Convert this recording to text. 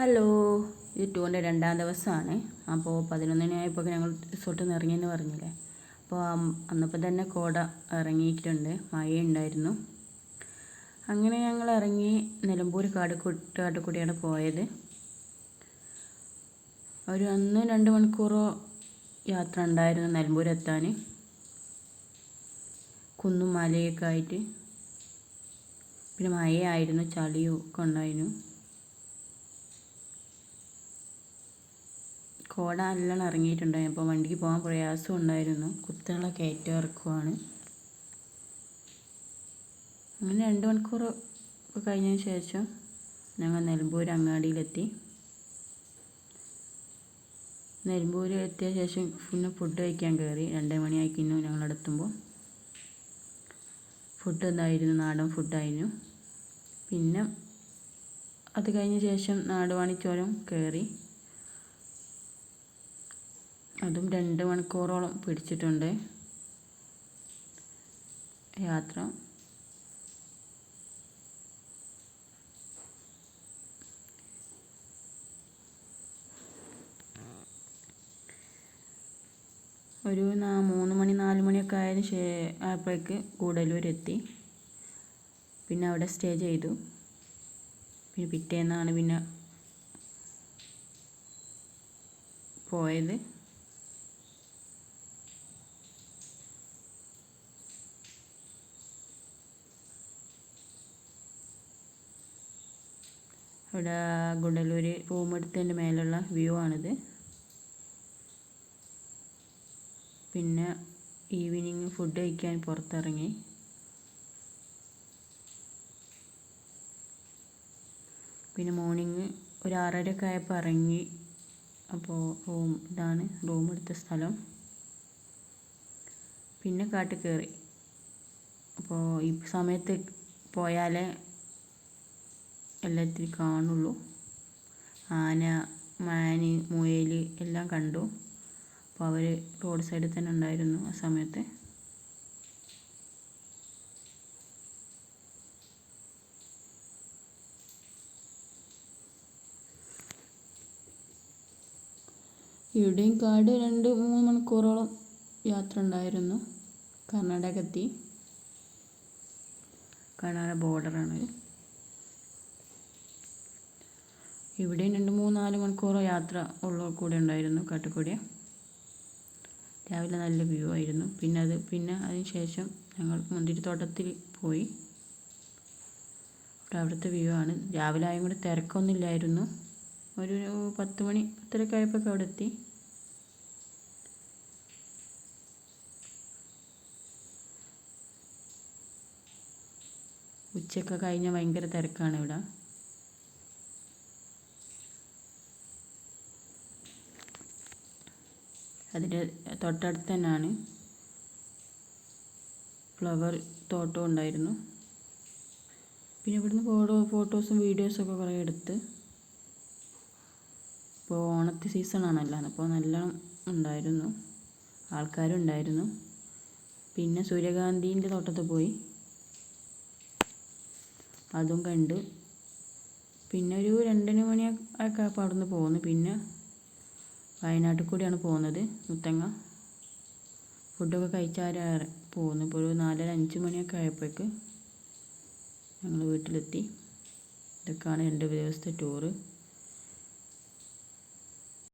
Hello, ഇത് ടൂറിൻ്റെ രണ്ടാം ദിവസമാണ്. അപ്പോൾ 11 ഞങ്ങൾ റിസോർട്ടിൽ നിന്ന് ഇറങ്ങിയെന്ന് പറഞ്ഞില്ലേ. അപ്പോൾ അന്നപ്പോൾ തന്നെ കോട ഇറങ്ങിയിട്ടുണ്ട്, മഴയുണ്ടായിരുന്നു. അങ്ങനെ ഞങ്ങൾ ഇറങ്ങി നിലമ്പൂർ കാട്ടിക്കൂടിയാണ് പോയത്. ഒരു 2 മണിക്കൂറോ യാത്ര ഉണ്ടായിരുന്നു നിലമ്പൂർ എത്താൻ. കുന്നും മലയൊക്കെ ആയിട്ട്, പിന്നെ മഴയായിരുന്നു, ചളിയും ഒക്കെ ഉണ്ടായിരുന്നു. കോട നല്ലോണം ഇറങ്ങിയിട്ടുണ്ടായി. അപ്പോൾ വണ്ടിക്ക് പോകാൻ പ്രയാസം ഉണ്ടായിരുന്നു. കുത്തുള്ള കയറ്റം ഇറക്കുവാണ്. അങ്ങനെ 2 മണിക്കൂർ ഒക്കെ കഴിഞ്ഞതിന് ശേഷം ഞങ്ങൾ നിലമ്പൂർ അങ്ങാടിയിലെത്തി. നിലമ്പൂർ എത്തിയ ശേഷം പിന്നെ ഫുഡ് കഴിക്കാൻ കയറി. 2 മണിയായിരുന്നു ഞങ്ങളെത്തുമ്പോൾ. ഫുഡ് എന്തായിരുന്നു? നാടൻ ഫുഡായിരുന്നു. പിന്നെ അത് കഴിഞ്ഞ ശേഷം നാടുവാണിച്ചോരം കയറി. അതും 2 മണിക്കൂറോളം പിടിച്ചിട്ടുണ്ട് യാത്ര. ഒരു 3 മണി 4 മണിയൊക്കെ ആയപ്പോഴേക്ക് ഗൂഡല്ലൂർ എത്തി. പിന്നെ അവിടെ സ്റ്റേ ചെയ്തു. പിന്നെ പിറ്റേന്നാണ് പിന്നെ പോയത്. ഇവിടെ ഗുഡല്ലൂർ റൂം എടുത്തതിൻ്റെ മേലുള്ള വ്യൂ ആണിത്. പിന്നെ ഈവനിങ് ഫുഡ് കഴിക്കാൻ പുറത്തിറങ്ങി. പിന്നെ മോർണിംഗ് ഒരു 6:30 ആയപ്പോൾ ഇറങ്ങി. അപ്പോൾ ഇതാണ് റൂം എടുത്ത സ്ഥലം. പിന്നെ കാട്ടിൽ കയറി. അപ്പോൾ ഈ സമയത്ത് പോയാലേ എല്ലാത്തിനും കാണുള്ളൂ. ആന, മാന്, മുയൽ എല്ലാം കണ്ടു. അപ്പോൾ അവർ റോഡ് സൈഡിൽ തന്നെ ഉണ്ടായിരുന്നു ആ സമയത്ത്. ഇവിടെയും കാട് 2-3 മണിക്കൂറോളം യാത്ര ഉണ്ടായിരുന്നു. കർണാടക എത്തി. കർണാടക ബോർഡറാണ്. ഇവിടെയും 2-3-4 മണിക്കൂറോ യാത്ര ഉള്ള കൂടെ ഉണ്ടായിരുന്നു കാട്ടിക്കൂടി. രാവിലെ നല്ല വ്യൂ ആയിരുന്നു. പിന്നെ അതിന് ശേഷം ഞങ്ങൾ മുന്തിരിത്തോട്ടത്തിൽ പോയി. അവിടുത്തെ വ്യൂ ആണ്. രാവിലെ ആയും കൂടി തിരക്കൊന്നുമില്ലായിരുന്നു. ഒരു 10 മണി 10:30 ആയപ്പോൾ അവിടെ എത്തി. ഉച്ചയൊക്കെ കഴിഞ്ഞാൽ ഭയങ്കര തിരക്കാണ് ഇവിടെ. അതിൻ്റെ തൊട്ടടുത്ത് തന്നെയാണ് ഫ്ലവർ തോട്ടം ഉണ്ടായിരുന്നു. പിന്നെ ഇവിടുന്ന് ഫോട്ടോസും വീഡിയോസൊക്കെ കുറേ എടുത്ത്. ഇപ്പോൾ ഓണത്തെ സീസണാണല്ലോ, അപ്പോൾ നല്ല ഉണ്ടായിരുന്നു, ആൾക്കാരും ഉണ്ടായിരുന്നു. പിന്നെ സൂര്യകാന്തിൻ്റെ തോട്ടത്തിൽ പോയി, അതും കണ്ട്. പിന്നെ ഒരു 2 മണിയൊക്കെ ആയപ്പോൾ അവിടെ നിന്ന് പോന്നു. പിന്നെ വയനാട്ടിൽ കൂടിയാണ് പോകുന്നത്, മുത്തങ്ങ. ഫുഡൊക്കെ കഴിച്ചാൽ പോകുന്നു. ഇപ്പോൾ ഒരു 4-5 മണിയൊക്കെ ആയപ്പോഴേക്ക് ഞങ്ങൾ വീട്ടിലെത്തി. ഇതൊക്കെയാണ് 2 ദിവസത്തെ ടൂറ്.